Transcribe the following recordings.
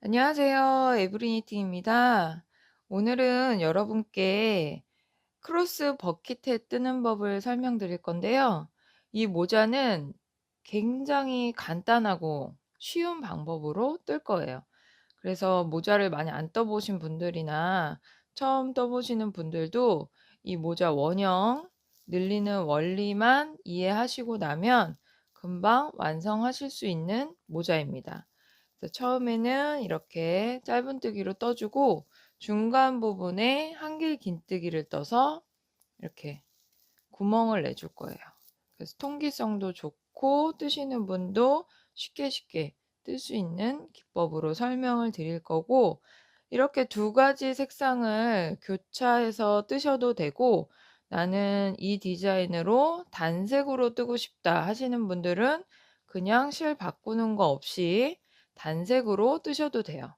안녕하세요. 에브리니팅입니다. 오늘은 여러분께 크로스 버킷에 뜨는 법을 설명드릴 건데요. 이 모자는 굉장히 간단하고 쉬운 방법으로 뜰 거예요. 그래서 모자를 많이 안 떠보신 분들이나 처음 떠보시는 분들도 이 모자 원형 늘리는 원리만 이해하시고 나면 금방 완성하실 수 있는 모자입니다. 그래서 처음에는 이렇게 짧은뜨기로 떠주고 중간 부분에 한길 긴뜨기를 떠서 이렇게 구멍을 내줄 거예요. 그래서 통기성도 좋고 뜨시는 분도 쉽게 뜰 수 있는 기법으로 설명을 드릴 거고, 이렇게 두 가지 색상을 교차해서 뜨셔도 되고, 나는 이 디자인으로 단색으로 뜨고 싶다 하시는 분들은 그냥 실 바꾸는 거 없이 단색으로 뜨셔도 돼요.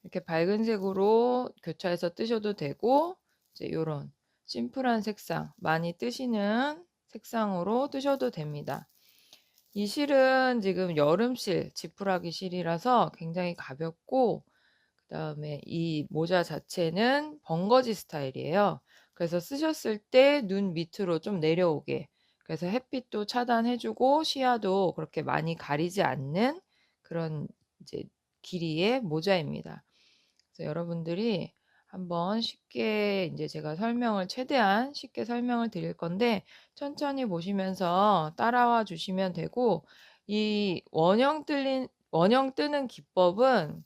이렇게 밝은 색으로 교차해서 뜨셔도 되고, 이제 요런 심플한 색상, 많이 뜨시는 색상으로 뜨셔도 됩니다. 이 실은 지금 여름실, 지푸라기 실이라서 굉장히 가볍고, 그다음에 이 모자 자체는 벙거지 스타일이에요. 그래서 쓰셨을 때 눈 밑으로 좀 내려오게, 그래서 햇빛도 차단해 주고 시야도 그렇게 많이 가리지 않는 그런 이제 길이의 모자입니다. 그래서 여러분들이 한번 쉽게, 이제 제가 설명을 최대한 쉽게 설명을 드릴 건데 천천히 보시면서 따라와 주시면 되고, 이 원형 뜨는 기법은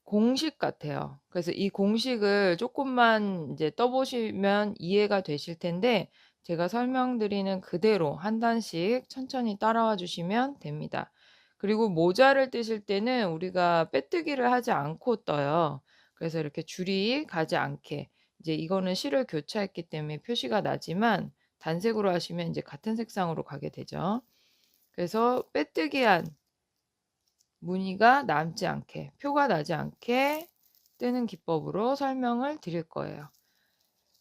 공식 같아요. 그래서 이 공식을 조금만 이제 떠 보시면 이해가 되실 텐데, 제가 설명드리는 그대로 한 단씩 천천히 따라와 주시면 됩니다. 그리고 모자를 뜨실 때는 우리가 빼뜨기를 하지 않고 떠요. 그래서 이렇게 줄이 가지 않게, 이제 이거는 실을 교차했기 때문에 표시가 나지만 단색으로 하시면 이제 같은 색상으로 가게 되죠. 그래서 빼뜨기한 무늬가 남지 않게, 표가 나지 않게 뜨는 기법으로 설명을 드릴 거예요.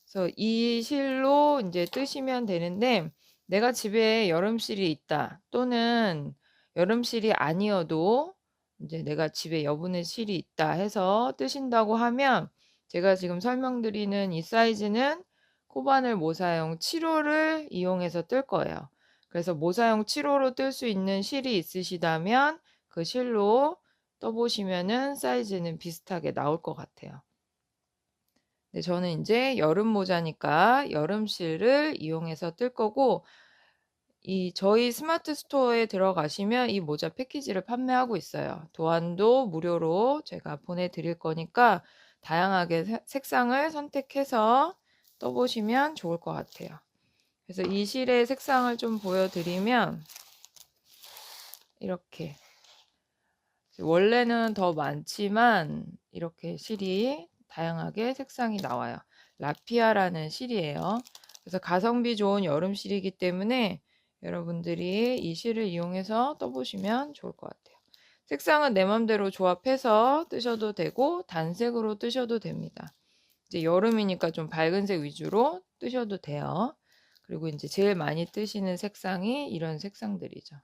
그래서 이 실로 이제 뜨시면 되는데, 내가 집에 여름실이 있다, 또는 여름실이 아니어도 이제 내가 집에 여분의 실이 있다 해서 뜨신다고 하면, 제가 지금 설명드리는 이 사이즈는 코바늘 모사용 7호를 이용해서 뜰 거예요. 그래서 모사용 7호로 뜰 수 있는 실이 있으시다면 그 실로 떠보시면은 사이즈는 비슷하게 나올 것 같아요. 네, 저는 인제 여름 모자니까 여름 실을 이용해서 뜰 거고, 이 저희 스마트 스토어에 들어가시면 이 모자 패키지를 판매하고 있어요. 도안도 무료로 제가 보내 드릴 거니까 다양하게 색상을 선택해서 떠 보시면 좋을 것 같아요. 그래서 이 실의 색상을 좀 보여 드리면, 이렇게 원래는 더 많지만 이렇게 실이 다양하게 색상이 나와요. 라피아라는 실이에요. 그래서 가성비 좋은 여름 실이기 때문에 여러분들이 이 실을 이용해서 떠보시면 좋을 것 같아요. 색상은 내 맘대로 조합해서 뜨셔도 되고 단색으로 뜨셔도 됩니다. 이제 여름이니까 좀 밝은 색 위주로 뜨셔도 돼요. 그리고 이제 제일 많이 뜨시는 색상이 이런 색상들이죠.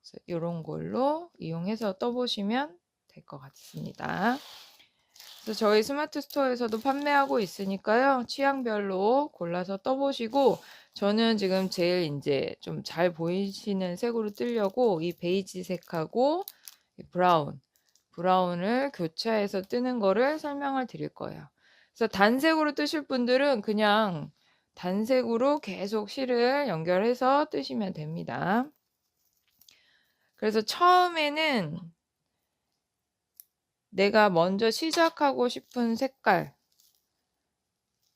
그래서 요런 걸로 이용해서 떠 보시면 될 것 같습니다. 그래서 저희 스마트 스토어에서도 판매하고 있으니까요, 취향별로 골라서 떠 보시고, 저는 지금 제일 인제 좀 잘 보이시는 색으로 뜨려고 이 베이지색하고 이 브라운을 교차해서 뜨는 거를 설명을 드릴 거예요. 그래서 단색으로 뜨실 분들은 그냥 단색으로 계속 실을 연결해서 뜨시면 됩니다. 그래서 처음에는 내가 먼저 시작하고 싶은 색깔,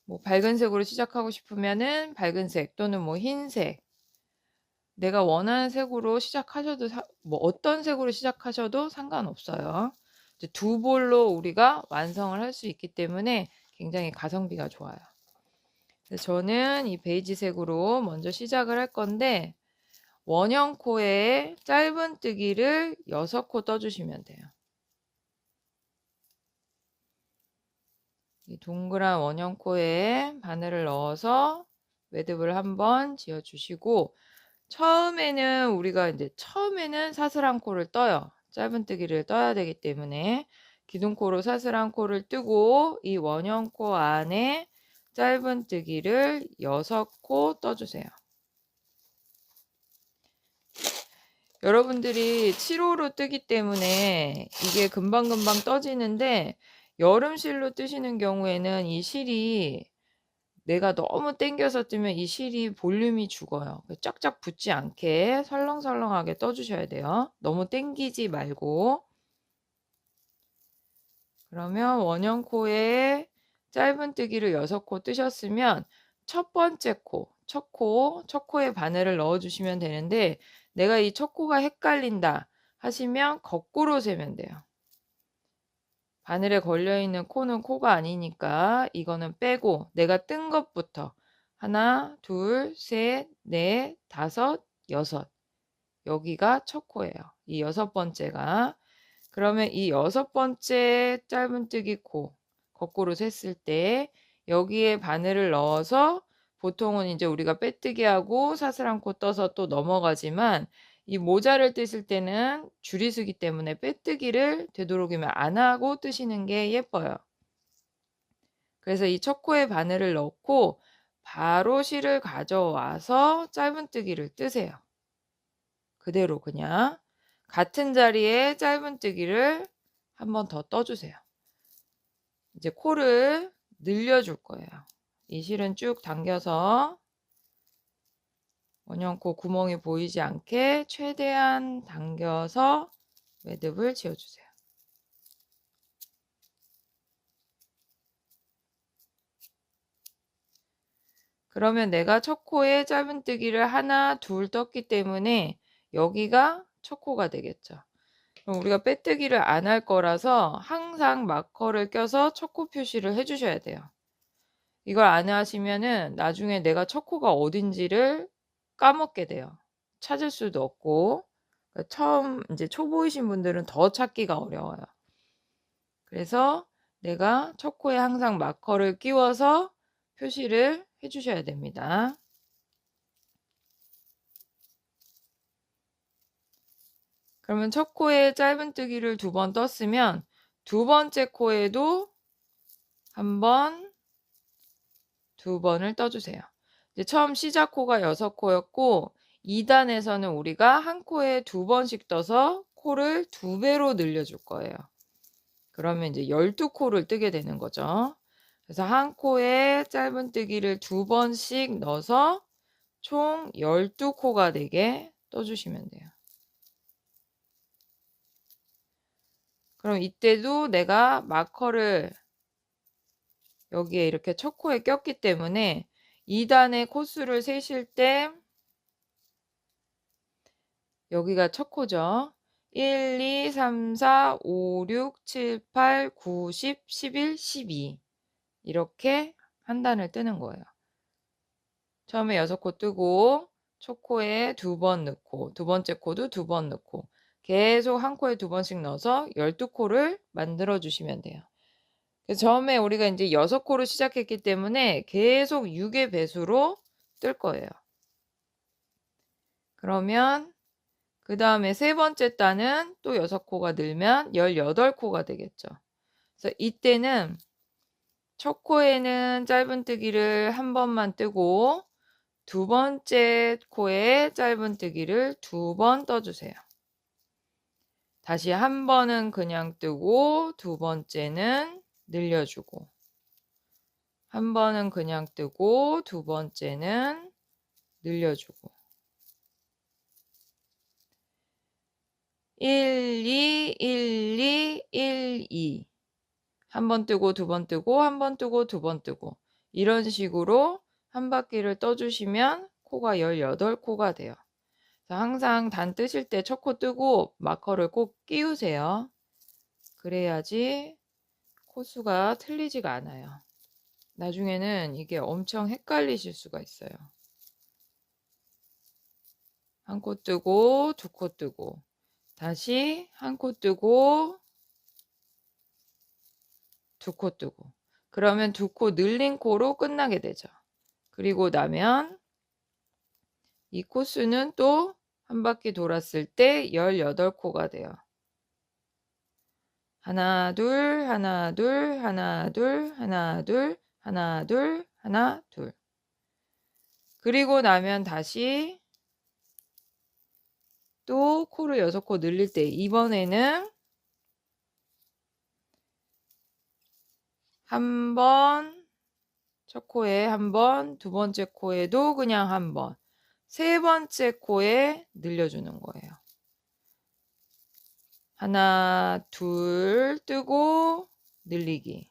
뭐 밝은 색으로 시작하고 싶으면은 밝은 색, 또는 뭐 흰색, 내가 원하는 색으로 시작하셔도 뭐 어떤 색으로 시작하셔도 상관없어요. 이제 두 볼로 우리가 완성을 할 수 있기 때문에 굉장히 가성비가 좋아요. 그래서 저는 이 베이지색으로 먼저 시작을 할 건데, 원형 코에 짧은뜨기를 6코 떠 주시면 돼요. 이 동그란 원형 코에 바늘을 넣어서 매듭을 한번 지어 주시고, 처음에는 우리가 이제 처음에는 사슬한 코를 떠요. 짧은뜨기를 떠야 되기 때문에 기둥코로 사슬한 코를 뜨고 이 원형코 안에 짧은뜨기를 6코 떠주세요. 여러분들이 7호로 뜨기 때문에 이게 금방금방 떠지는데, 여름실로 뜨시는 경우에는 이 실이 내가 너무 당겨서 뜨면 이 실이 볼륨이 죽어요. 쫙쫙 붙지 않게 설렁설렁하게 떠주셔야 돼요. 너무 당기지 말고. 그러면 원형코에 짧은뜨기를 6코 뜨셨으면 첫 번째 코, 첫 코에 바늘을 넣어주시면 되는데, 내가 이 첫 코가 헷갈린다 하시면 거꾸로 세면 돼요. 바늘에 걸려있는 코는 코가 아니니까 이거는 빼고 내가 뜬 것부터 하나, 둘, 셋, 넷, 다섯, 여섯, 여기가 첫 코예요. 이 6번째가. 그러면 이 6번째 짧은뜨기 코 거꾸로 셌을 때 여기에 바늘을 넣어서, 보통은 이제 우리가 빼뜨기 하고 사슬한 코 떠서 또 넘어가지만, 이 모자를 뜨실 때는 줄이 서기 때문에 빼뜨기를 되도록이면 안 하고 뜨시는 게 예뻐요. 그래서 이 첫 코에 바늘을 넣고 바로 실을 가져와서 짧은뜨기를 뜨세요. 그대로 그냥 같은 자리에 짧은뜨기를 한 번 더 떠주세요. 이제 코를 늘려줄 거예요. 이 실은 쭉 당겨서 원형코 구멍이 보이지 않게 최대한 당겨서 매듭을 지어주세요. 그러면 내가 첫 코에 짧은뜨기를 하나, 둘 떴기 때문에 여기가 첫 코가 되겠죠. 그럼 우리가 빼뜨기를 안 할 거라서 항상 마커를 껴서 첫 코 표시를 해주셔야 돼요. 이걸 안 하시면은 나중에 내가 첫 코가 어딘지를 까먹게 돼요. 찾을 수도 없고. 그러니까 처음 이제 초보이신 분들은 더 찾기가 어려워요. 그래서 내가 첫 코에 항상 마커를 끼워서 표시를 해주셔야 됩니다. 그러면 첫 코에 짧은뜨기를 2번 떴으면 두 번째 코에도 한 번, 2번을 떠주세요. 이제 처음 시작 코가 6코였고 2단에서는 우리가 한 코에 2번씩 떠서 코를 2배로 늘려줄 거예요. 그러면 이제 12코를 뜨게 되는 거죠. 그래서 한 코에 짧은뜨기를 2번씩 넣어서 총 12코가 되게 떠주시면 돼요. 그럼 이때도 내가 마커를 여기에 이렇게 첫 코에 꼈기 때문에 2단의 코수를 세실 때 여기가 첫 코죠. 1, 2, 3, 4, 5, 6, 7, 8, 9, 10, 11, 12 이렇게 한 단을 뜨는 거예요. 처음에 6코 뜨고 첫 코에 2번 넣고 두 번째 코도 2번 넣고 계속 한 코에 2번씩 넣어서 12코를 만들어 주시면 돼요. 그래서 처음에 우리가 이제 6코로 시작했기 때문에 계속 6의 배수로 뜰 거예요. 그러면 그 다음에 세 번째 단은 또 6코가 늘면 18코가 되겠죠. 그래서 이때는 첫 코에는 짧은뜨기를 한 번만 뜨고 두 번째 코에 짧은뜨기를 2번 떠주세요. 다시 한 번은 그냥 뜨고 두 번째는 늘려주고, 한 번은 그냥 뜨고 두 번째는 늘려주고, 1, 2, 1, 2, 1, 2 한 번 뜨고 두 번 뜨고 한 번 뜨고 두 번 뜨고 이런 식으로 한 바퀴를 떠주시면 코가 18코가 돼요. 항상 단 뜨실 때 첫 코 뜨고 마커를 꼭 끼우세요. 그래야지 코수가 틀리지가 않아요. 나중에는 이게 엄청 헷갈리실 수가 있어요. 한 코 뜨고 두 코 뜨고 다시 한 코 뜨고 두 코 뜨고, 그러면 2코 늘린 코로 끝나게 되죠. 그리고 나면 이 코수는 또 한 바퀴 돌았을 때 18코가 돼요. 하나, 둘, 하나, 둘, 하나, 둘, 하나, 둘, 하나, 둘, 하나, 둘. 그리고 나면 다시 또 코를 6코 늘릴 때 이번에는 한 번, 첫 코에 한 번, 두 번째 코에도 그냥 한 번, 세 번째 코에 늘려주는 거예요. 하나, 둘 뜨고 늘리기.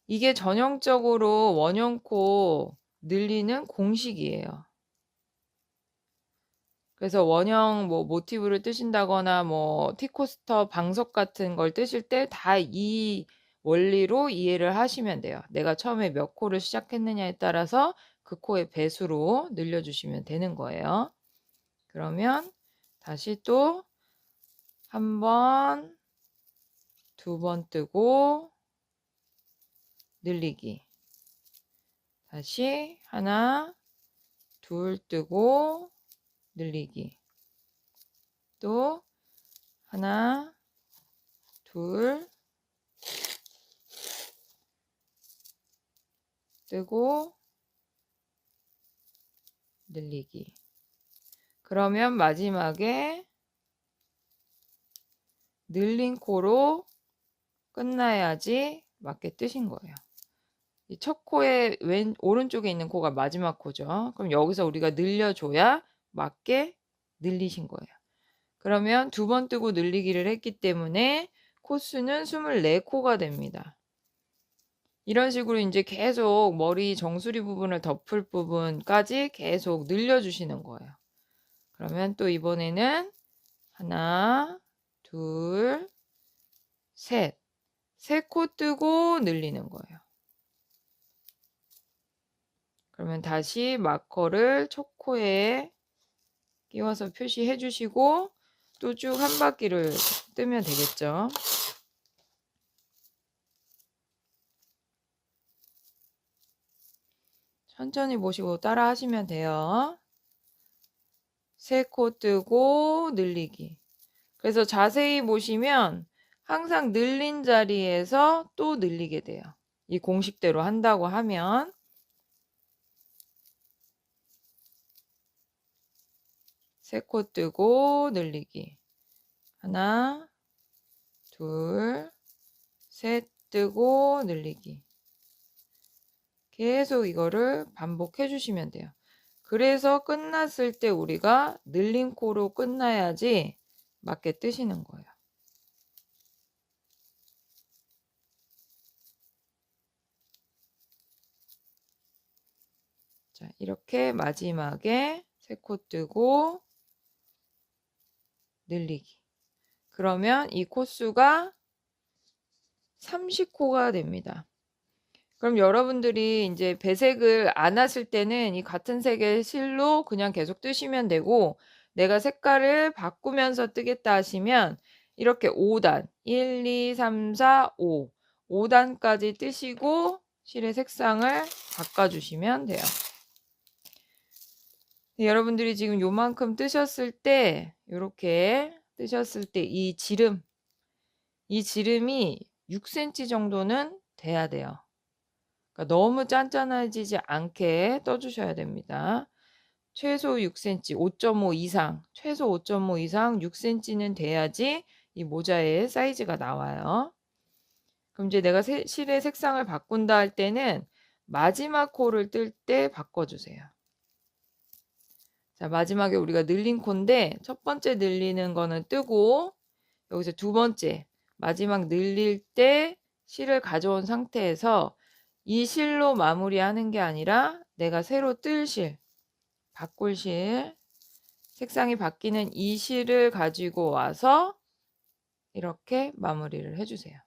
이게 전형적으로 원형코 늘리는 공식이에요. 그래서 원형 뭐 모티브를 뜨신다거나 뭐 티코스터 방석 같은 걸 뜨실 때 다 이 원리로 이해를 하시면 돼요. 내가 처음에 몇 코를 시작했느냐에 따라서 그 코의 배수로 늘려주시면 되는 거예요. 그러면 다시 또 한 번, 두 번 뜨고 늘리기. 다시 하나, 둘 뜨고 늘리기. 또 하나, 둘 뜨고 늘리기. 그러면 마지막에 늘린 코로 끝나야지 맞게 뜨신 거예요. 이 첫 코의 오른쪽에 있는 코가 마지막 코죠. 그럼 여기서 우리가 늘려줘야 맞게 늘리신 거예요. 그러면 두 번 뜨고 늘리기를 했기 때문에 코수는 24코가 됩니다. 이런 식으로 이제 계속 머리 정수리 부분을 덮을 부분까지 계속 늘려주시는 거예요. 그러면 또 이번에는 하나, 둘, 셋. 3코 뜨고 늘리는 거예요. 그러면 다시 마커를 첫 코에 끼워서 표시해 주시고 또 쭉 한 바퀴를 뜨면 되겠죠. 천천히 보시고 따라 하시면 돼요. 3코 뜨고 늘리기. 그래서 자세히 보시면 항상 늘린 자리에서 또 늘리게 돼요. 이 공식대로 한다고 하면 3코 뜨고 늘리기. 하나, 둘, 셋 뜨고 늘리기. 계속 이거를 반복해 주시면 돼요. 그래서 끝났을 때 우리가 늘린 코로 끝나야지 맞게 뜨시는 거예요. 자, 이렇게 마지막에 3코 뜨고 늘리기. 그러면 이 코수가 30코가 됩니다. 그럼 여러분들이 이제 배색을 안 하실 때는 이 같은 색의 실로 그냥 계속 뜨시면 되고, 내가 색깔을 바꾸면서 뜨겠다 하시면 이렇게 5단 1, 2, 3, 4, 5 5단까지 뜨시고 실의 색상을 바꿔주시면 돼요. 여러분들이 지금 요만큼 뜨셨을 때, 이렇게 뜨셨을 때 이 지름이 6cm 정도는 돼야 돼요. 그러니까 너무 짠짠해지지 않게 떠주셔야 됩니다. 최소 6cm, 5.5 이상, 최소 5.5 이상 6cm는 돼야지 이 모자의 사이즈가 나와요. 그럼 이제 내가 실의 색상을 바꾼다 할 때는 마지막 코를 뜰 때 바꿔주세요. 자, 마지막에 우리가 늘린 코인데 첫 번째 늘리는 거는 뜨고, 여기서 두 번째 마지막 늘릴 때 실을 가져온 상태에서 이 실로 마무리하는 게 아니라 내가 새로 뜰 실, 바꿀 실, 색상이 바뀌는 이 실을 가지고 와서 이렇게 마무리를 해주세요.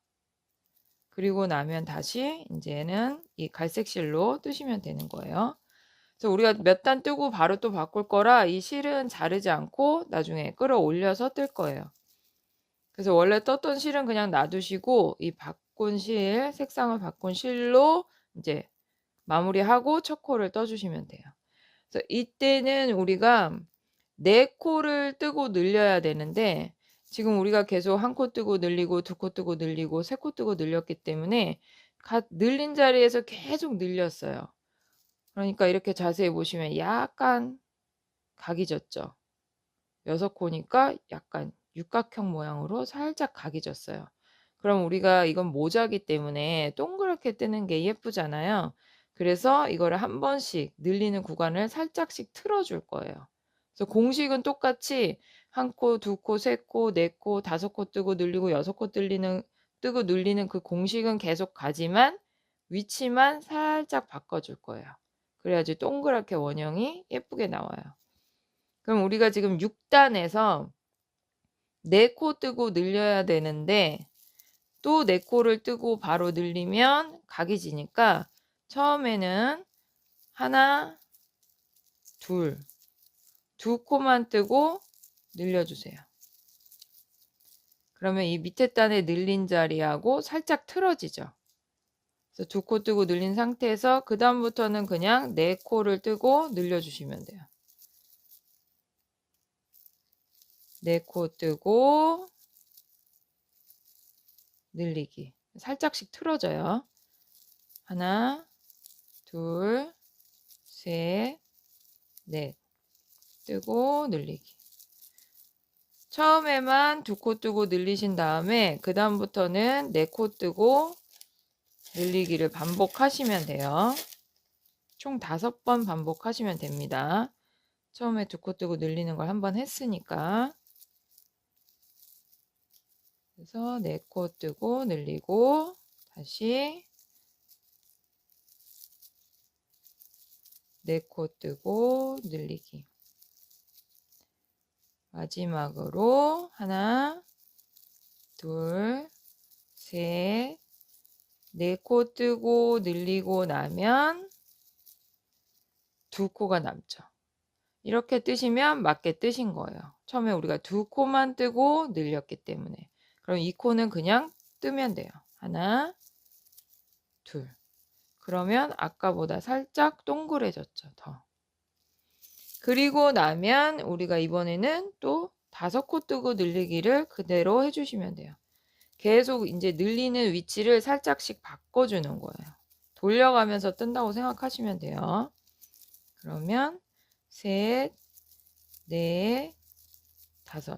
그리고 나면 다시 이제는 이 갈색 실로 뜨시면 되는 거예요. 그래서 우리가 몇 단 뜨고 바로 또 바꿀 거라 이 실은 자르지 않고 나중에 끌어올려서 뜰 거예요. 그래서 원래 떴던 실은 그냥 놔두시고 이 바꾼 실, 색상을 바꾼 실로 이제 마무리하고 첫 코를 떠주시면 돼요. 그래서 이때는 우리가 4코를 뜨고 늘려야 되는데 지금 우리가 계속 한 코 뜨고 늘리고 두 코 뜨고 늘리고 세 코 뜨고 늘렸기 때문에 늘린 자리에서 계속 늘렸어요. 그러니까 이렇게 자세히 보시면 약간 각이 졌죠. 6코니까 약간 육각형 모양으로 살짝 각이 졌어요. 그럼 우리가 이건 모자기 때문에 동그랗게 뜨는 게 예쁘잖아요. 그래서 이거를 한 번씩 늘리는 구간을 살짝씩 틀어 줄 거예요. 그래서 공식은 똑같이 한 코, 두 코, 세 코, 네 코, 다섯 코 뜨고 늘리고 여섯 코 뜨고 늘리는 그 공식은 계속 가지만 위치만 살짝 바꿔 줄 거예요. 그래야지 동그랗게 원형이 예쁘게 나와요. 그럼 우리가 지금 6단에서 4코 뜨고 늘려야 되는데 또 4코를 뜨고 바로 늘리면 각이 지니까 처음에는 하나, 둘, 2코만 뜨고 늘려주세요. 그러면 이 밑에 단에 늘린 자리하고 살짝 틀어지죠. 그래서 2코 뜨고 늘린 상태에서 그 다음부터는 그냥 4코를 뜨고 늘려주시면 돼요. 4코 뜨고 늘리기. 살짝씩 틀어져요. 하나, 둘, 셋, 넷. 뜨고 늘리기. 처음에만 2코 뜨고 늘리신 다음에 그 다음부터는 4코 뜨고 늘리기를 반복하시면 돼요. 총 5번 반복하시면 됩니다. 처음에 2코 뜨고 늘리는 걸 한번 했으니까. 그래서 4코 뜨고 늘리고 다시 4코 뜨고 늘리기. 마지막으로 하나, 둘, 셋, 4코 뜨고 늘리고 나면 2코가 남죠. 이렇게 뜨시면 맞게 뜨신 거예요. 처음에 우리가 2코만 뜨고 늘렸기 때문에. 그럼 2코는 그냥 뜨면 돼요. 하나, 둘. 그러면 아까보다 살짝 동그래졌죠. 더. 그리고 나면 우리가 이번에는 또 5코 뜨고 늘리기를 그대로 해주시면 돼요. 계속 이제 늘리는 위치를 살짝씩 바꿔주는 거예요. 돌려가면서 뜬다고 생각하시면 돼요. 그러면 셋, 넷, 다섯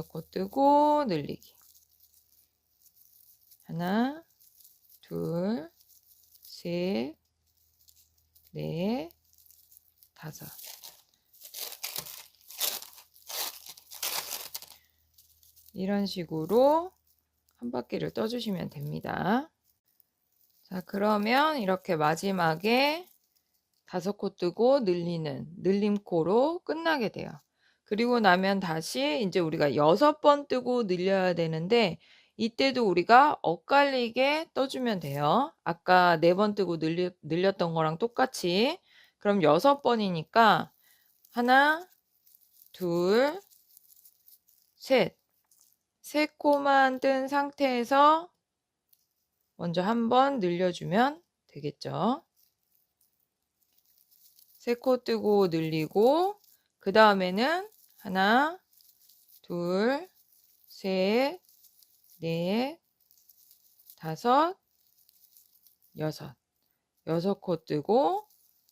코 뜨고 늘리기. 하나, 둘, 셋, 넷, 다섯. 이런 식으로 한 바퀴를 떠주시면 됩니다. 자, 그러면 이렇게 마지막에 5코 뜨고 늘리는 늘림코로 끝나게 돼요. 그리고 나면 다시 이제 우리가 6번 뜨고 늘려야 되는데 이때도 우리가 엇갈리게 떠주면 돼요. 아까 4번 뜨고 늘렸던 거랑 똑같이. 그럼 6번이니까 하나, 둘, 셋. 3코만 뜬 상태에서 먼저 한번 늘려주면 되겠죠. 3코 뜨고 늘리고 그 다음에는 하나, 둘, 셋, 넷, 다섯, 여섯. 6코 뜨고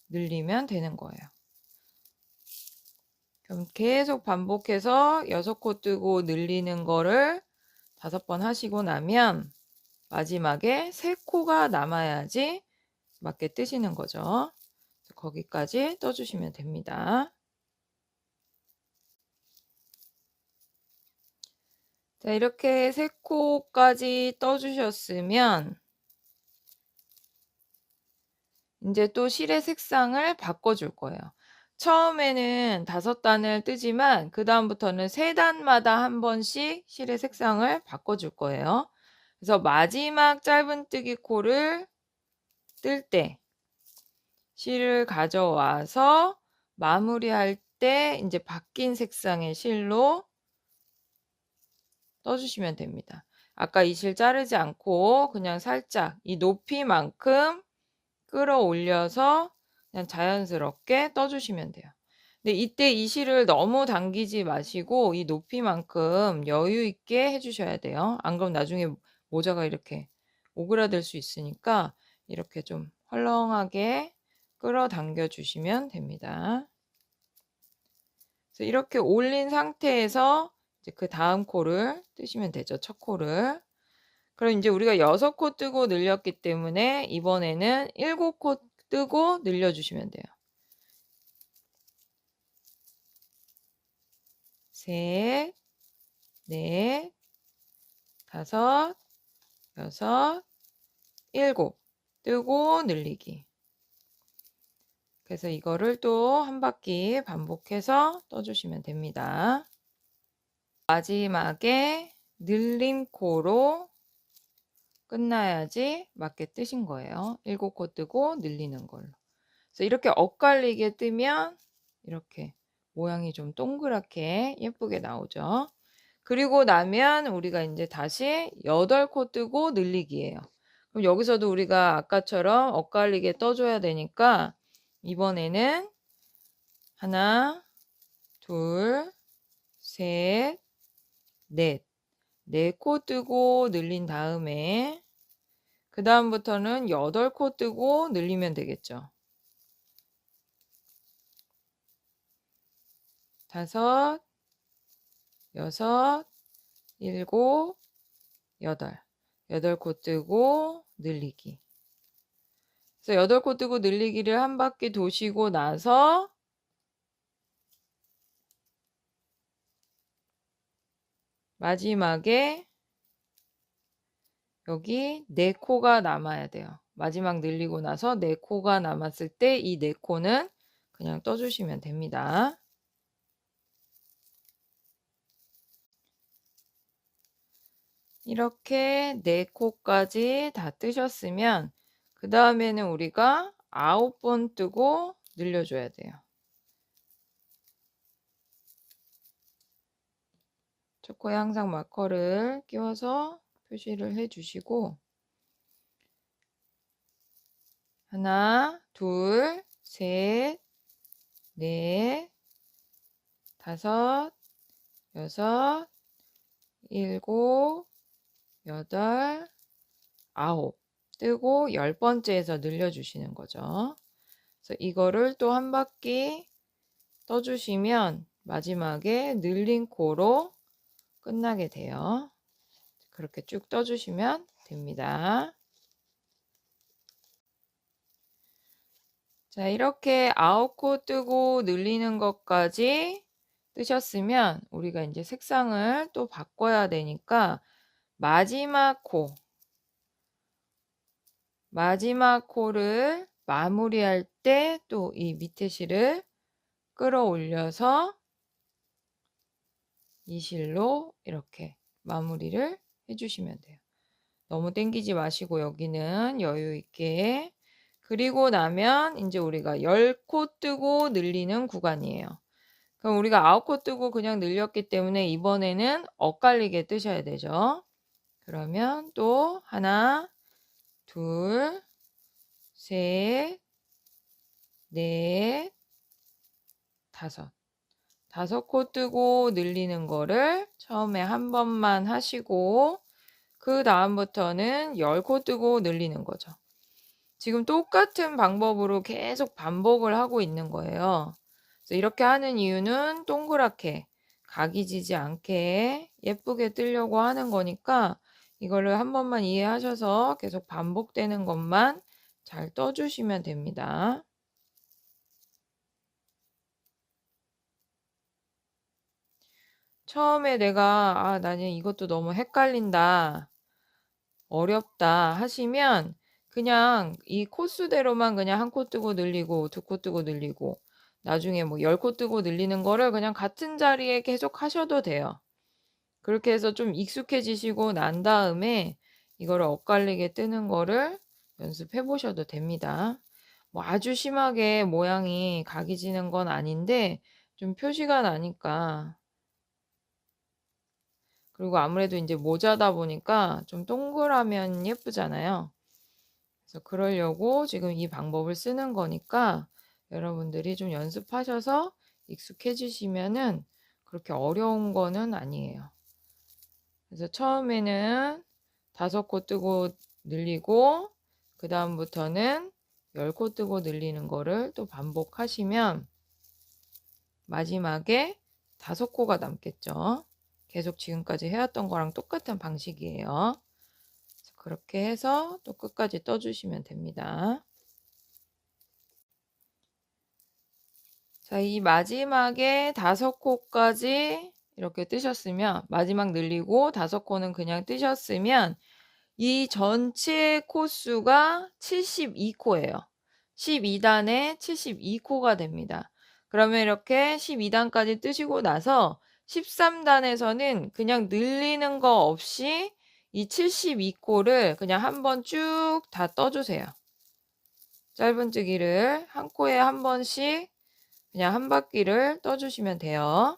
늘리면 되는 거예요. 그럼 계속 반복해서 6코 뜨고 늘리는 거를 5번 하시고 나면 마지막에 3코가 남아야지 맞게 뜨시는 거죠. 거기까지 떠주시면 됩니다. 자, 이렇게 3코까지 떠주셨으면 이제 또 실의 색상을 바꿔줄 거예요. 처음에는 5단을 뜨지만 그 다음부터는 3단마다 한 번씩 실의 색상을 바꿔줄 거예요. 그래서 마지막 짧은뜨기 코를 뜰 때 실을 가져와서 마무리할 때 이제 바뀐 색상의 실로 떠주시면 됩니다. 아까 이 실 자르지 않고 그냥 살짝 이 높이만큼 끌어올려서 그냥 자연스럽게 떠주시면 돼요. 근데 이때 이 실을 너무 당기지 마시고 이 높이만큼 여유 있게 해 주셔야 돼요. 안 그럼 나중에 모자가 이렇게 오그라들 수 있으니까 이렇게 좀 헐렁하게 끌어당겨 주시면 됩니다. 그래서 이렇게 올린 상태에서 이제 그다음 코를 뜨시면 되죠, 첫 코를. 그럼 인제 우리가 6코 뜨고 늘렸기 때문에 이번에는 7코 뜨고 늘려 주시면 돼요. 셋, 넷, 다섯, 여섯, 일곱 뜨고 늘리기. 그래서 이거를 또 한 바퀴 반복해서 떠 주시면 됩니다. 마지막에 늘린 코로 끝나야지 맞게 뜨신 거예요. 7코 뜨고 늘리는 걸로. 그래서 이렇게 엇갈리게 뜨면 이렇게 모양이 좀 동그랗게 예쁘게 나오죠. 그리고 나면 우리가 인제 다시 8코 뜨고 늘리기예요. 그럼 여기서도 우리가 아까처럼 엇갈리게 떠 줘야 되니까 이번에는 하나, 둘, 셋, 넷. 4코 뜨고 늘린 다음에 그다음부터는 8코 뜨고 늘리면 되겠죠. 다섯, 여섯, 일곱, 여덟. 8코 뜨고 늘리기. 그래서 8코 뜨고 늘리기를 한 바퀴 도시고 나서 마지막에 여기 4 코가 남아야 돼요. 마지막 늘리고 나서 4 코가 남았을 때 이 4 코는 그냥 떠 주시면 됩니다. 이렇게 4 코까지 다 뜨셨으면 그다음에는 우리가 9번 뜨고 늘려 줘야 돼요. 초코에 항상 마커를 끼워서 표시를 해 주시고 하나, 둘, 셋, 넷, 다섯, 여섯, 일곱, 여덟, 아홉 뜨고 10번째에서 늘려 주시는 거죠. 그래서 이거를 또 한 바퀴 떠 주시면 마지막에 늘린 코로 끝나게 돼요. 그렇게 쭉 떠 주시면 됩니다. 자, 이렇게 9코 뜨고 늘리는 것까지 뜨셨으면 우리가 인제 색상을 또 바꿔야 되니까 마지막 코, 마지막 코를 마무리할 때 또 이 밑에 실을 끌어올려서 이 실로 이렇게 마무리를 해 주시면 돼요. 너무 당기지 마시고 여기는 여유 있게. 그리고 나면 인제 우리가 10코 뜨고 늘리는 구간이에요. 그럼 우리가 9코 뜨고 그냥 늘렸기 때문에 이번에는 엇갈리게 뜨셔야 되죠. 그러면 또 하나, 둘, 셋, 넷, 다섯. 5 코 뜨고 늘리는 거를 처음에 한 번만 하시고 그다음부터는 10코 뜨고 늘리는 거죠. 지금 똑같은 방법으로 계속 반복을 하고 있는 거예요. 그래서 이렇게 하는 이유는 동그랗게 각이 지지 않게 예쁘게 뜨려고 하는 거니까 이거를 한 번만 이해하셔서 계속 반복되는 것만 잘 떠 주시면 됩니다. 처음에 내가 '아 나는 이것도 너무 헷갈린다. 어렵다.' 하시면 그냥 이 코수대로만 그냥 한 코 뜨고 늘리고 두 코 뜨고 늘리고 나중에 뭐 10코 뜨고 늘리는 거를 그냥 같은 자리에 계속 하셔도 돼요. 그렇게 해서 좀 익숙해지시고 난 다음에 이거를 엇갈리게 뜨는 거를 연습해 보셔도 됩니다. 뭐 아주 심하게 모양이 각이 지는 건 아닌데 좀 표시가 나니까. 그리고 아무래도 인제 모자다 보니까 좀 동그라면 예쁘잖아요. 그래서 그러려고 지금 이 방법을 쓰는 거니까 여러분들이 좀 연습하셔서 익숙해지시면은 그렇게 어려운 거는 아니에요. 그래서 처음에는 5코 뜨고 늘리고 그다음부터는 10코 뜨고 늘리는 거를 또 반복하시면 마지막에 5코가 남겠죠. 계속 지금까지 해왔던 거랑 똑같은 방식이에요. 그렇게 해서 또 끝까지 떠주시면 됩니다. 자, 이 마지막에 5코까지 이렇게 뜨셨으면, 마지막 늘리고 5코는 그냥 뜨셨으면 이 전체 코수가 72코예요. 12단에 72코가 됩니다. 그러면 이렇게 12단까지 뜨시고 나서 13단에서는 그냥 늘리는 거 없이 이 72코를 그냥 한번 쭉 다 떠주세요. 짧은뜨기를 한 코에 한 번씩 그냥 한 바퀴를 떠주시면 돼요.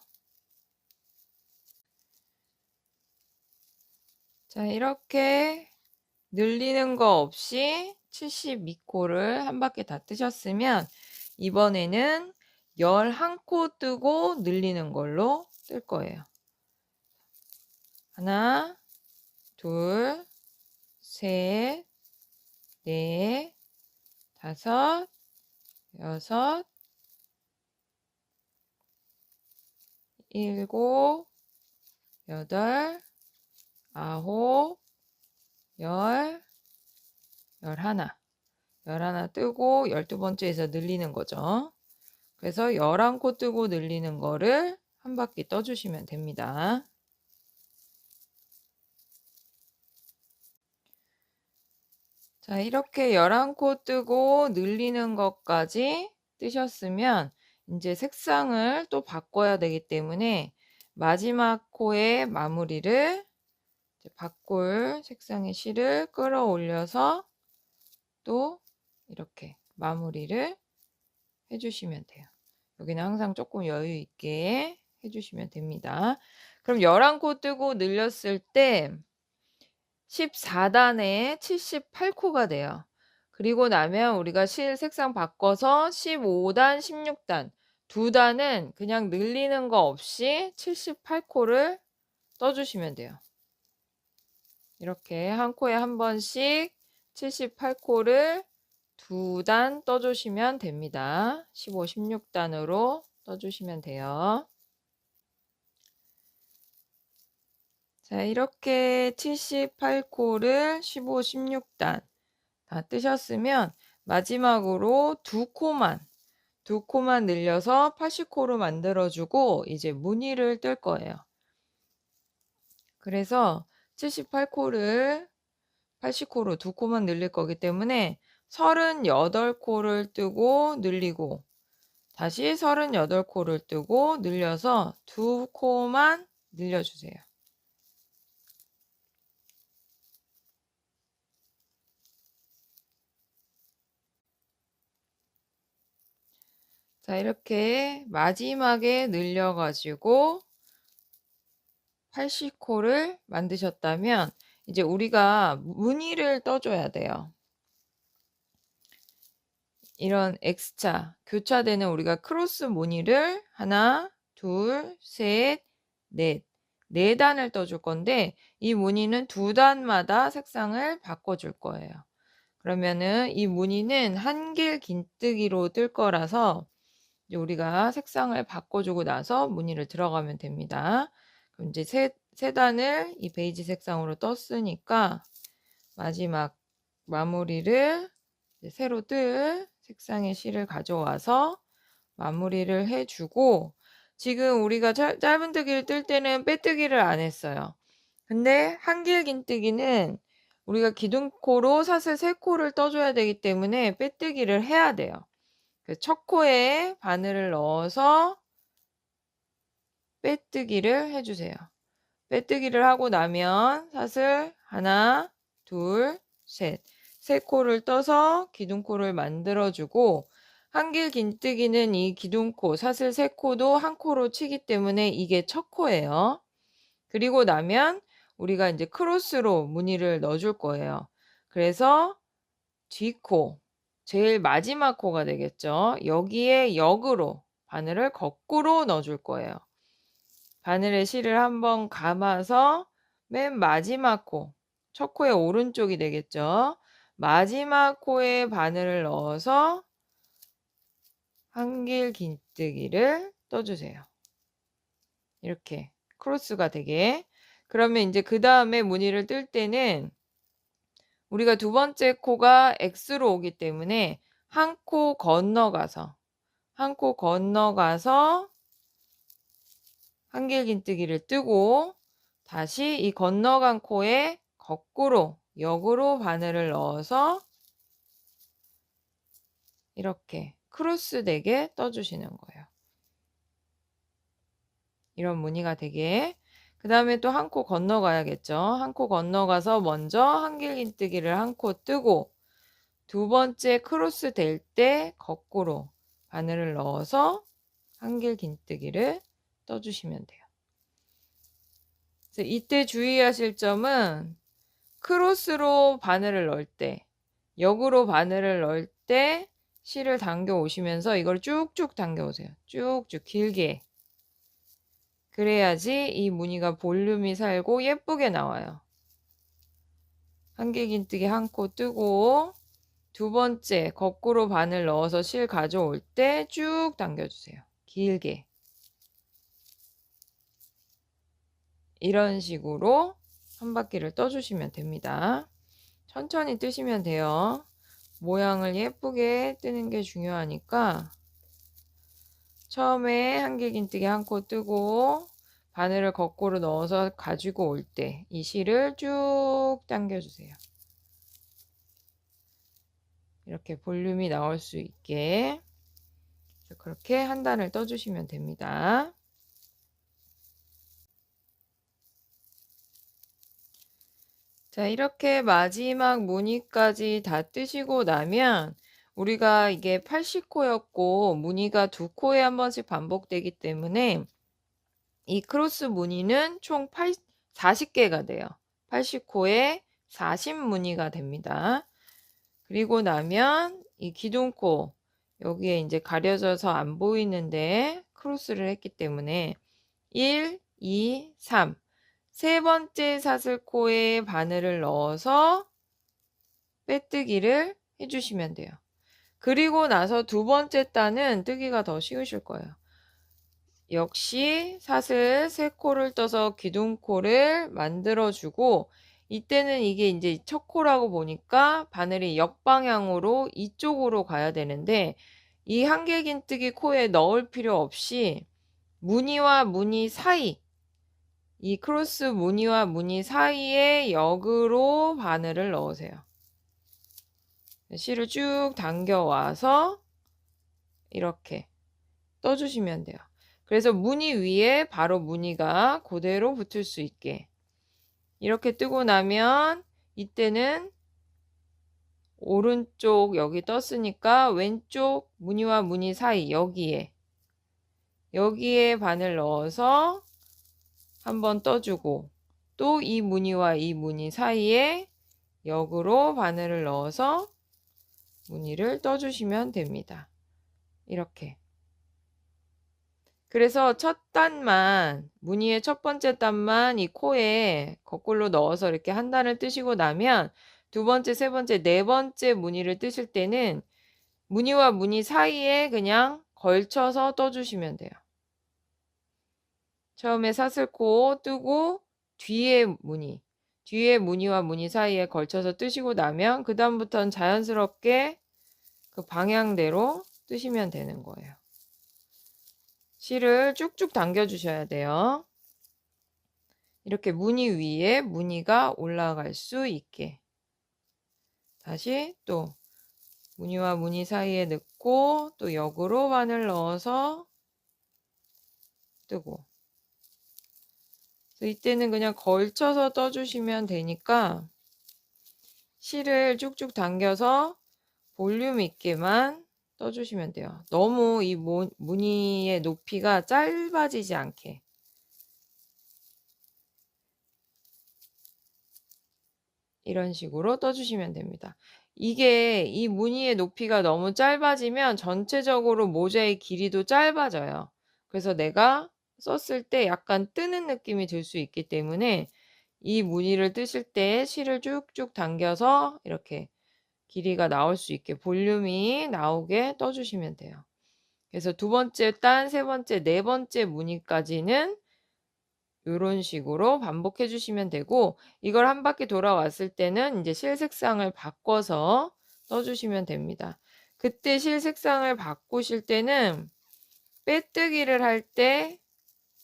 자, 이렇게 늘리는 거 없이 72코를 한 바퀴 다 뜨셨으면 이번에는 11코 뜨고 늘리는 걸로 뜰 거예요. 하나, 둘, 셋, 넷, 다섯, 여섯, 일곱, 여덟, 아홉, 열, 11. 11 뜨고 12번째에서 늘리는 거죠. 그래서 11코 뜨고 늘리는 거를 한 바퀴 떠주시면 됩니다. 자, 이렇게 11코 뜨고 늘리는 것까지 뜨셨으면 이제 색상을 또 바꿔야 되기 때문에 마지막 코의 마무리를 바꿀 색상의 실을 끌어올려서 또 이렇게 마무리를 해주시면 돼요. 여기는 항상 조금 여유 있게 해주시면 됩니다. 그럼 11코 뜨고 늘렸을 때 14단에 78코가 돼요. 그리고 나면 우리가 실 색상 바꿔서 15단, 16단 두 단은 그냥 늘리는 거 없이 78코를 떠주시면 돼요. 이렇게 한 코에 한 번씩 78코를 2단 떠주시면 됩니다. 15, 16단으로 떠주시면 돼요. 자, 이렇게 78코를 15, 16단 다 뜨셨으면 마지막으로 2코만 늘려서 80코로 만들어주고 이제 무늬를 뜰 거예요. 그래서 78코를 80코로 2코만 늘릴 거기 때문에 38코를 뜨고 늘리고 다시 38코를 뜨고 늘려서 2코만 늘려주세요. 자, 이렇게 마지막에 늘려가지고 80코를 만드셨다면 이제 우리가 무늬를 떠줘야 돼요. 이런 X자, 교차되는 우리가 크로스 무늬를 하나, 둘, 셋, 넷, 4단을 떠줄 건데 이 무늬는 2단마다 색상을 바꿔줄 거예요. 그러면은 이 무늬는 한길 긴뜨기로 뜰 거라서 이제 우리가 색상을 바꿔주고 나서 무늬를 들어가면 됩니다. 그럼 이제 세 단을 이 베이지 색상으로 떴으니까 마지막 마무리를 새로 뜰 색상의 실을 가져와서 마무리를 해주고 지금 우리가 짧은뜨기를 뜰 때는 빼뜨기를 안 했어요. 근데 한길 긴뜨기는 우리가 기둥코로 사슬 3코를 떠줘야 되기 때문에 빼뜨기를 해야 돼요. 첫 코에 바늘을 넣어서 빼뜨기를 해주세요. 빼뜨기를 하고 나면 사슬 하나, 둘, 셋, 3코를 떠서 기둥코를 만들어주고 한길 긴뜨기는 이 기둥코, 사슬 3코도 한 코로 치기 때문에 이게 첫 코예요. 그리고 나면 우리가 이제 크로스로 무늬를 넣어줄 거예요. 그래서 뒷코, 제일 마지막 코가 되겠죠. 여기에 역으로 바늘을 거꾸로 넣어 줄 거예요. 바늘에 실을 한번 감아서 맨 마지막 코, 첫 코의 오른쪽이 되겠죠. 마지막 코에 바늘을 넣어서 한길 긴뜨기를 떠 주세요. 이렇게 크로스가 되게. 그러면 인제 그다음에 무늬를 뜰 때는 우리가 두 번째 코가 X로 오기 때문에 한 코 건너가서 한길 긴뜨기를 뜨고 다시 이 건너간 코에 거꾸로 역으로 바늘을 넣어서 이렇게 크로스 되게 떠 주시는 거예요. 이런 무늬가 되게. 그다음에 또 한 코 건너가야겠죠. 한 코 건너가서 먼저 한길 긴뜨기를 한 코 뜨고 두 번째 크로스 될 때 거꾸로 바늘을 넣어서 한길 긴뜨기를 떠 주시면 돼요. 그래서 이때 주의하실 점은 크로스로 바늘을 넣을 때, 역으로 바늘을 넣을 때 실을 당겨 오시면서 이걸 쭉쭉 당겨 오세요. 쭉쭉 길게. 그래야지 이 무늬가 볼륨이 살고 예쁘게 나와요. 한길 긴뜨기 한 코 뜨고 두 번째 거꾸로 바늘 넣어서 실 가져올 때 쭉 당겨주세요. 길게. 이런 식으로 한 바퀴를 떠주시면 됩니다. 천천히 뜨시면 돼요. 모양을 예쁘게 뜨는 게 중요하니까 처음에 한길 긴뜨기 한 코 뜨고 바늘을 거꾸로 넣어서 가지고 올 때 이 실을 쭉 당겨주세요. 이렇게 볼륨이 나올 수 있게 그렇게 한 단을 떠주시면 됩니다. 자, 이렇게 마지막 무늬까지 다 뜨시고 나면 우리가 이게 80코였고 무늬가 두 코에 한 번씩 반복되기 때문에 이 크로스 무늬는 총 40개가 돼요. 80코에 40무늬가 됩니다. 그리고 나면 이 기둥코 여기에 이제 가려져서 안 보이는데 크로스를 했기 때문에 1, 2, 3 세 번째 사슬코에 바늘을 넣어서 빼뜨기를 해주시면 돼요. 그리고 나서 두 번째 단은 뜨기가 더 쉬우실 거예요. 역시 사슬 3코를 떠서 기둥코를 만들어주고 이때는 이게 이제 첫 코라고 보니까 바늘이 역방향으로 이쪽으로 가야 되는데 이 한길 긴뜨기 코에 넣을 필요 없이 무늬와 무늬 사이 이 크로스 무늬와 무늬 사이에 역으로 바늘을 넣으세요. 실을 쭉 당겨와서 이렇게 떠주시면 돼요. 그래서 무늬 위에 바로 무늬가 그대로 붙을 수 있게 이렇게 뜨고 나면 이때는 오른쪽 여기 떴으니까 왼쪽 무늬와 무늬 사이 여기에 바늘 넣어서 한번 떠주고 또 이 무늬와 이 무늬 사이에 역으로 바늘을 넣어서 무늬를 떠주시면 됩니다. 이렇게. 그래서 첫 단만 무늬의 첫 번째 단만 이 코에 거꾸로 넣어서 이렇게 한 단을 뜨시고 나면 두 번째, 세 번째, 네 번째 무늬를 뜨실 때는 무늬와 무늬 사이에 그냥 걸쳐서 떠주시면 돼요. 처음에 사슬코 뜨고 뒤에 무늬와 무늬 사이에 걸쳐서 뜨시고 나면 그 다음부터는 자연스럽게 그 방향대로 뜨시면 되는 거예요. 실을 쭉쭉 당겨 주셔야 돼요. 이렇게 무늬 위에 무늬가 올라갈 수 있게. 다시 또 무늬와 무늬 사이에 넣고 또 역으로 바늘 넣어서 뜨고. 그래서 이때는 그냥 걸쳐서 떠주시면 되니까 실을 쭉쭉 당겨서 볼륨 있게만 떠주시면 돼요. 너무 이 무늬의 높이가 짧아지지 않게. 이런 식으로 떠주시면 됩니다. 이게 이 무늬의 높이가 너무 짧아지면 전체적으로 모자의 길이도 짧아져요. 그래서 내가 썼을 때 약간 뜨는 느낌이 들 수 있기 때문에 이 무늬를 뜨실 때 실을 쭉쭉 당겨서 이렇게 길이가 나올 수 있게 볼륨이 나오게 떠 주시면 돼요. 그래서 두 번째 단, 세 번째, 네 번째 무늬까지는 요런 식으로 반복해 주시면 되고, 이걸 한 바퀴 돌아왔을 때는 인제 실 색상을 바꿔서 떠 주시면 됩니다. 그때 실 색상을 바꾸실 때는 빼뜨기를 할 때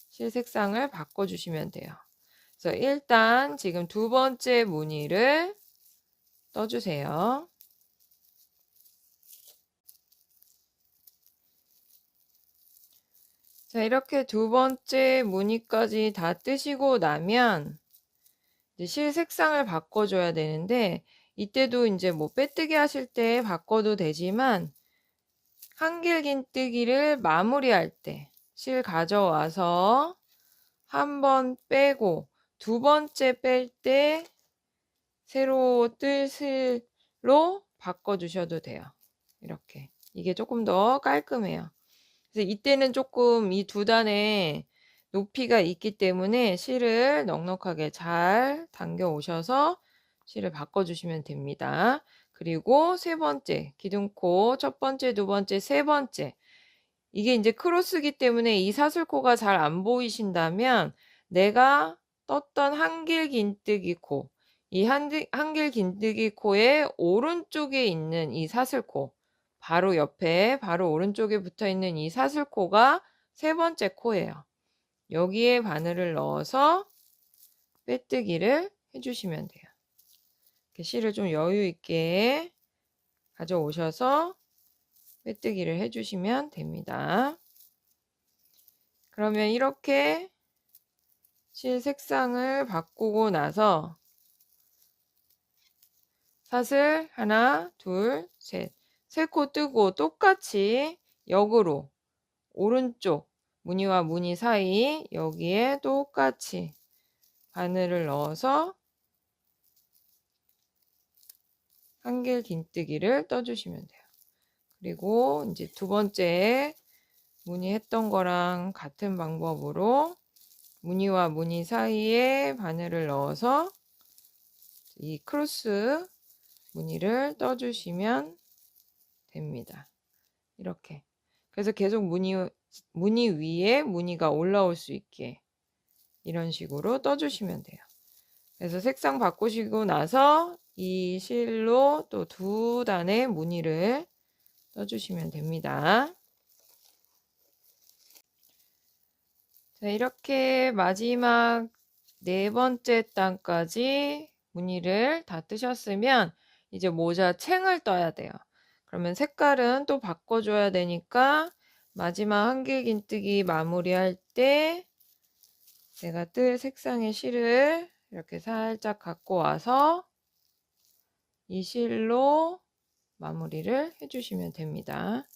실 색상을 바꿔 주시면 돼요. 그래서 일단 지금 두 번째 무늬를 떠 주세요. 자, 이렇게 두 번째 무늬까지 다 뜨시고 나면 이제 실 색상을 바꿔 줘야 되는데, 이때도 인제 뭐 빼뜨기 하실 때 바꿔도 되지만 한길긴뜨기를 마무리할 때 실 가져와서 한 번 빼고 두 번째 뺄 때 새로 뜰 실로 바꿔 주셔도 돼요. 이렇게. 이게 쪼끔 더 깔끔해요. 그래서 이때는 쪼끔 이 두 단에 높이가 있기 때문에 실을 넉넉하게 잘 당겨 오셔서 실을 바꿔 주시면 됩니다. 그리고 세 번째 기둥코 첫 번째, 두 번째, 세 번째, 이게 인제 크로스기 때문에 이 사슬코가 잘 안 보이신다면 내가 떴던 한길긴뜨기 코, 이 한길긴뜨기 코의 오른쪽에 있는 이 사슬코, 바로 옆에 바로 오른쪽에 붙어 있는 이 사슬코가 세 번째 코예요. 여기에 바늘을 넣어서 빼뜨기를 해 주시면 돼요. 이렇게 실을 좀 여유 있게 가져오셔서 빼뜨기를 해 주시면 됩니다. 그러면 이렇게 실 색상을 바꾸고 나서 사슬 하나, 둘, 셋, 세 코 뜨고 똑같이 역으로 오른쪽 무늬와 무늬 사이 여기에 똑같이 바늘을 넣어서 한길긴뜨기를 떠 주시면 돼요. 그리고 인제 두 번째 무늬 했던 거랑 같은 방법으로 무늬와 무늬 사이에 바늘을 넣어서 이 크로스 무늬를 떠 주시면 됩니다. 이렇게. 그래서 계속 무늬 위에 무늬가 올라올 수 있게 이런 식으로 떠 주시면 돼요. 그래서 색상 바꾸시고 나서 이 실로 또 두 단의 무늬를 떠 주시면 됩니다. 자, 이렇게 마지막 네 번째 단까지 무늬를 다 뜨셨으면 이제 모자 챙을 떠야 돼요. 그러면 색깔은 또 바꿔 줘야 되니까 마지막 한길긴뜨기 마무리할 때 제가 뜰 색상의 실을 이렇게 살짝 갖고 와서 이 실로 마무리를 해 주시면 됩니다.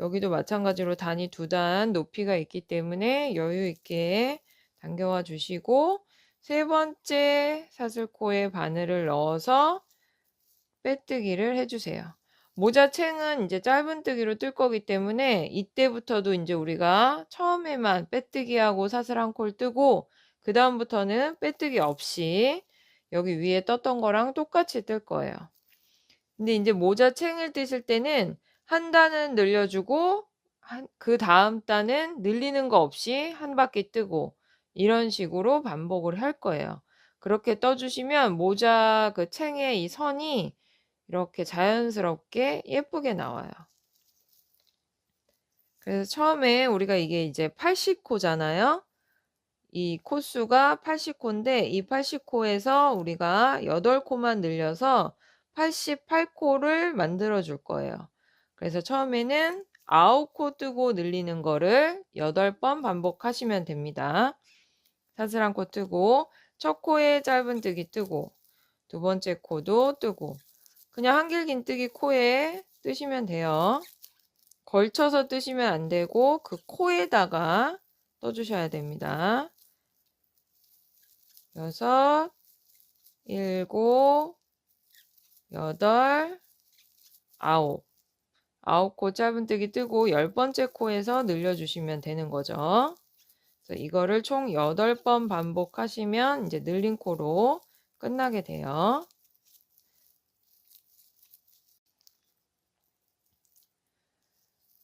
여기도 마찬가지로 단이 두 단 높이가 있기 때문에 여유 있게 당겨와 주시고, 세 번째 사슬코에 바늘을 넣어서 빼뜨기를 해 주세요. 모자챙은 이제 짧은뜨기로 뜰 거기 때문에 이때부터도 인제 우리가 처음에만 빼뜨기하고 사슬 한 콜 뜨고 그다음부터는 빼뜨기 없이 여기 위에 떴던 거랑 똑같이 뜰 거예요. 근데 인제 모자챙을 뜨실 때는 한 단은 늘려 주고 그다음 단은 늘리는 거 없이 한 바퀴 뜨고 이런 식으로 반복을 할 거예요. 그렇게 떠 주시면 모자 그 챙의 이 선이 이렇게 자연스럽게 예쁘게 나와요. 그래서 처음에 우리가 이게 이제 80코잖아요. 이 코수가 80코인데 이 80코에서 우리가 8코만 늘려서 88코를 만들어 줄 거예요. 그래서 처음에는 9코 뜨고 늘리는 거를 8번 반복하시면 됩니다. 사슬 한 코 뜨고 첫 코에 짧은뜨기 뜨고 두 번째 코도 뜨고 그냥 한길긴뜨기 코에 뜨시면 돼요. 걸쳐서 뜨시면 안 되고 그 코에다가 떠 주셔야 됩니다. 6, 7, 8, 9 코 짧은뜨기 뜨고 10번째 코에서 늘려주시면 되는 거죠. 그래서 이거를 총 8번 반복하시면 이제 늘린 코로 끝나게 돼요.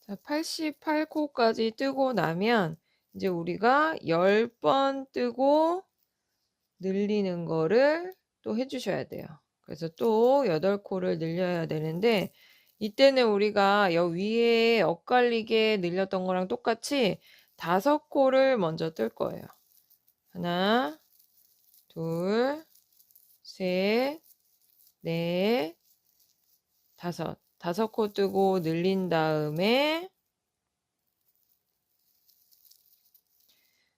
자, 88코까지 뜨고 나면 이제 우리가 10번 뜨고 늘리는 거를 또 해주셔야 돼요. 그래서 또 8코를 늘려야 되는데 이때는 우리가 여 위에 엇갈리게 늘렸던 거랑 똑같이 5코를 먼저 뜰 거예요. 하나, 둘, 셋, 넷, 다섯. 5코 뜨고 늘린 다음에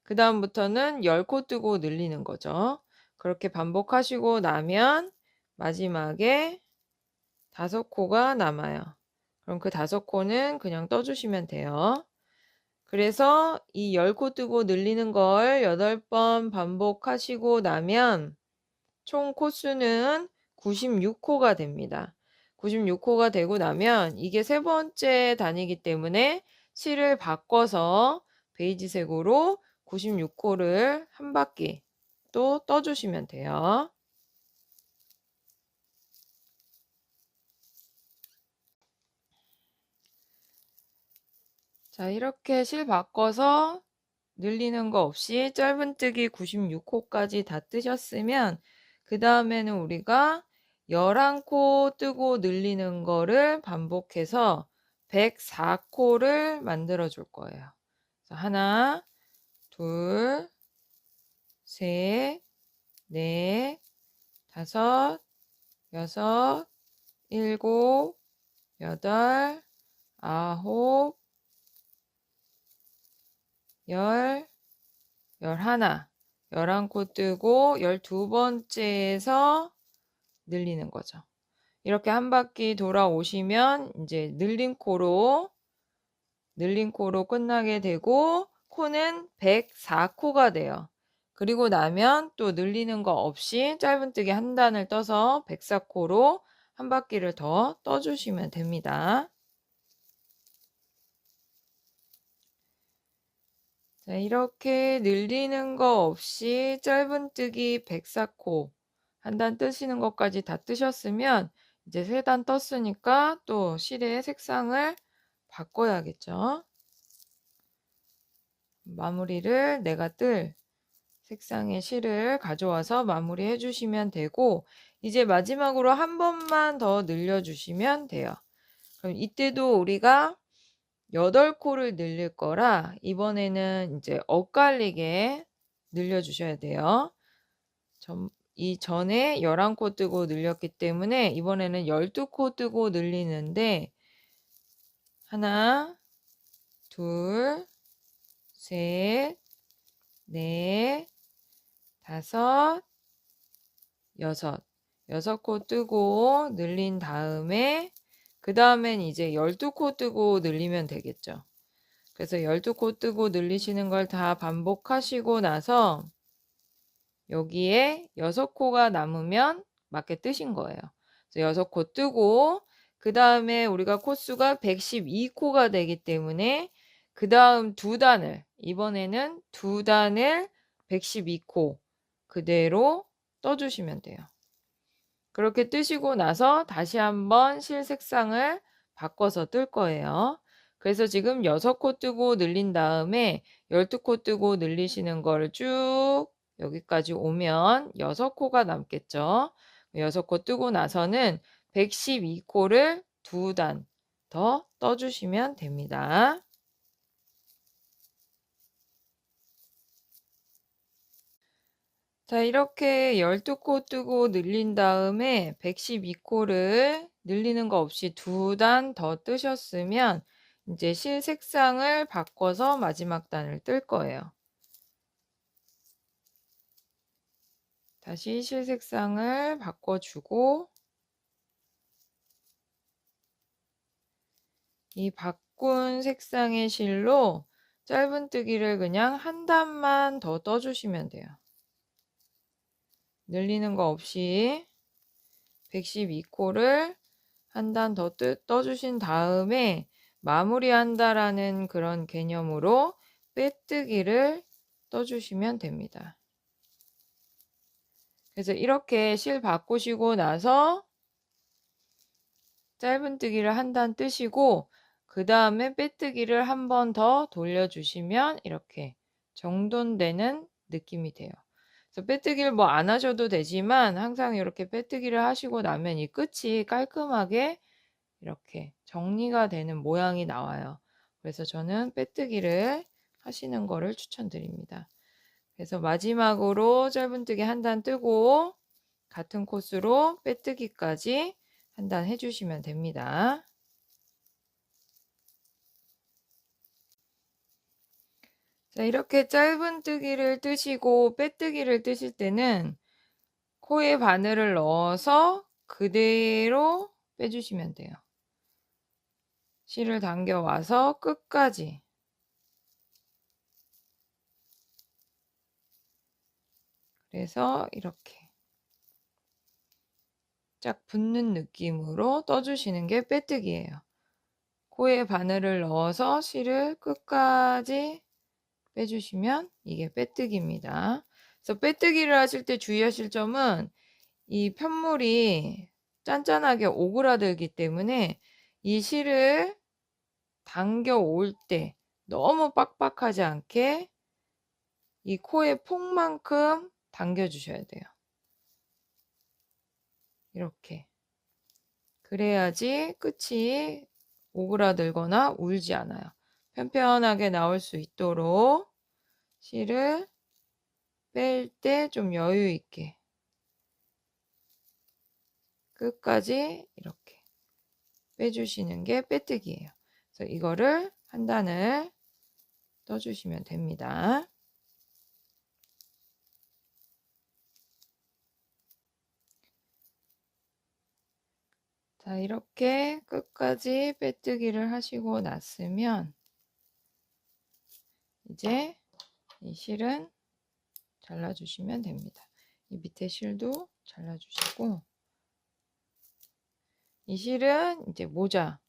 그 다음부터는 10코 뜨고 늘리는 거죠. 그렇게 반복하시고 나면 마지막에 5코가 남아요. 그럼 그 5코는 그냥 떠주시면 돼요. 그래서 이 10코 뜨고 늘리는 걸 8번 반복하시고 나면 총 코수는 96코가 됩니다. 96코가 되고 나면 이게 세 번째 단위이기 때문에 실을 바꿔서 베이지색으로 96코를 한 바퀴 또 떠주시면 돼요. 자, 이렇게 실 바꿔서 늘리는 거 없이 짧은뜨기 96코까지 다 뜨셨으면 그 다음에는 우리가 11코 뜨고 늘리는 거를 반복해서 104코를 만들어 줄 거예요. 하나, 둘, 셋, 넷, 다섯, 여섯, 일곱, 여덟, 아홉, 열, 11, 11코 뜨고 12번째에서 늘리는 거죠. 이렇게 한 바퀴 돌아오시면 이제 늘린 코로 끝나게 되고 코는 104코가 돼요. 그리고 나면 또 늘리는 거 없이 짧은뜨기 한 단을 떠서 104코로 한 바퀴를 더 떠주시면 됩니다. 자, 이렇게 늘리는 거 없이 짧은뜨기 104코 한 단 뜨시는 것까지 다 뜨셨으면 이제 3단 떴으니까 또 실의 색상을 바꿔야겠죠. 마무리를 내가 뜰 색상의 실을 가져와서 마무리해 주시면 되고 이제 마지막으로 한 번만 더 늘려주시면 돼요. 그럼 이때도 우리가 8코를 늘릴 거라 이번에는 이제 엇갈리게 늘려주셔야 돼요. 이전에 11코 뜨고 늘렸기 때문에 이번에는 12코 뜨고 늘리는데 하나, 둘, 셋, 넷, 다섯, 여섯. 6코 뜨고 늘린 다음에 그 다음엔 이제 12코 뜨고 늘리면 되겠죠. 그래서 12코 뜨고 늘리시는 걸 다 반복하시고 나서 여기에 6코가 남으면 맞게 뜨신 거예요. 그래서 6코 뜨고 그 다음에 우리가 코수가 112코가 되기 때문에 그 다음 이번에는 2단을 112코 그대로 떠주시면 돼요. 그렇게 뜨시고 나서 다시 한번 실 색상을 바꿔서 뜰 거예요. 그래서 지금 6코 뜨고 늘린 다음에 12코 뜨고 늘리시는 거를 쭉 여기까지 오면 6코가 남겠죠. 6코 뜨고 나서는 112코를 2단 더 떠주시면 됩니다. 자, 이렇게 12코 뜨고 늘린 다음에 112코를 늘리는 거 없이 2단 더 뜨셨으면 이제 실 색상을 바꿔서 마지막 단을 뜰 거예요. 다시 실 색상을 바꿔주고 이 바꾼 색상의 실로 짧은뜨기를 그냥 한 단만 더 떠주시면 돼요. 늘리는 거 없이 112코를 한 단 더 떠 주신 다음에 마무리한다라는 그런 개념으로 빼뜨기를 떠 주시면 됩니다. 그래서 이렇게 실 바꾸시고 나서 짧은뜨기를 한 단 뜨시고 그다음에 빼뜨기를 한 번 더 돌려 주시면 이렇게 정돈되는 느낌이 돼요. 그래서 빼뜨기를 뭐 안 하셔도 되지만 항상 이렇게 빼뜨기를 하시고 나면 이 끝이 깔끔하게 이렇게 정리가 되는 모양이 나와요. 그래서 저는 빼뜨기를 하시는 거를 추천드립니다. 그래서 마지막으로 짧은뜨기 한 단 뜨고 같은 코스로 빼뜨기까지 한 단 해 주시면 됩니다. 자, 이렇게 짧은뜨기를 뜨시고 빼뜨기를 뜨실 때는 코에 바늘을 넣어서 그대로 빼주시면 돼요. 실을 당겨 와서 끝까지. 그래서 이렇게 쫙 붙는 느낌으로 떠주시는 게 빼뜨기예요. 코에 바늘을 넣어서 실을 끝까지 빼주시면 이게 빼뜨기입니다. 그래서 빼뜨기를 하실 때 주의하실 점은 이 편물이 짠짠하게 오그라들기 때문에 이 실을 당겨 올 때 너무 빡빡하지 않게 이 코의 폭만큼 당겨 주셔야 돼요. 이렇게. 그래야지 끝이 오그라들거나 울지 않아요. 편편하게 나올 수 있도록 실을 뺄 때 좀 여유 있게 끝까지 이렇게 빼주시는 게 빼뜨기예요. 그래서 이거를 한 단을 떠주시면 됩니다. 자, 이렇게 끝까지 빼뜨기를 하시고 났으면 이제 이 실은 잘라주시면 됩니다. 이 밑에 실도 잘라주시고 이 실은 이제 모자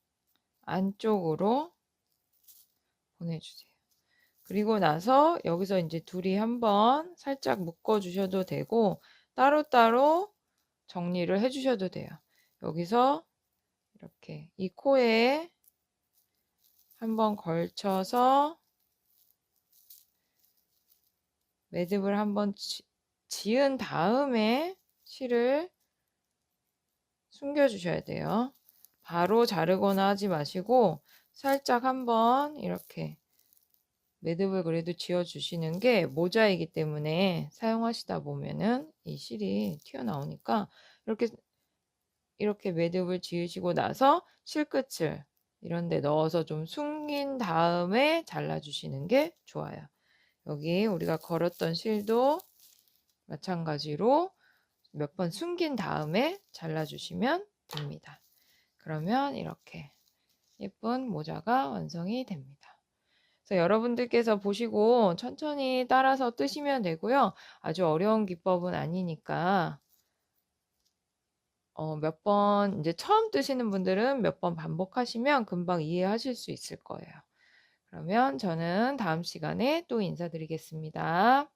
안쪽으로 보내주세요. 그리고 나서 여기서 이제 둘이 한번 살짝 묶어 주셔도 되고 따로따로 정리를 해 주셔도 돼요. 여기서 이렇게 이 코에 한번 걸쳐서 매듭을 한번 지은 다음에 실을 숨겨 주셔야 돼요. 바로 자르거나 하지 마시고 살짝 한번 이렇게 매듭을 그래도 지어 주시는 게 모자이기 때문에 사용하시다 보면은 이 실이 튀어나오니까 이렇게 매듭을 지으시고 나서 실끝을 이런 데 넣어서 좀 숨긴 다음에 잘라 주시는 게 좋아요. 여기 우리가 걸었던 실도 마찬가지로 몇 번 숨긴 다음에 잘라 주시면 됩니다. 그러면 이렇게 예쁜 모자가 완성이 됩니다. 그래서 여러분들께서 보시고 천천히 따라서 뜨시면 되고요. 아주 어려운 기법은 아니니까 몇 번 이제 처음 뜨시는 분들은 몇 번 반복하시면 금방 이해하실 수 있을 거예요. 그러면 저는 다음 시간에 또 인사드리겠습니다.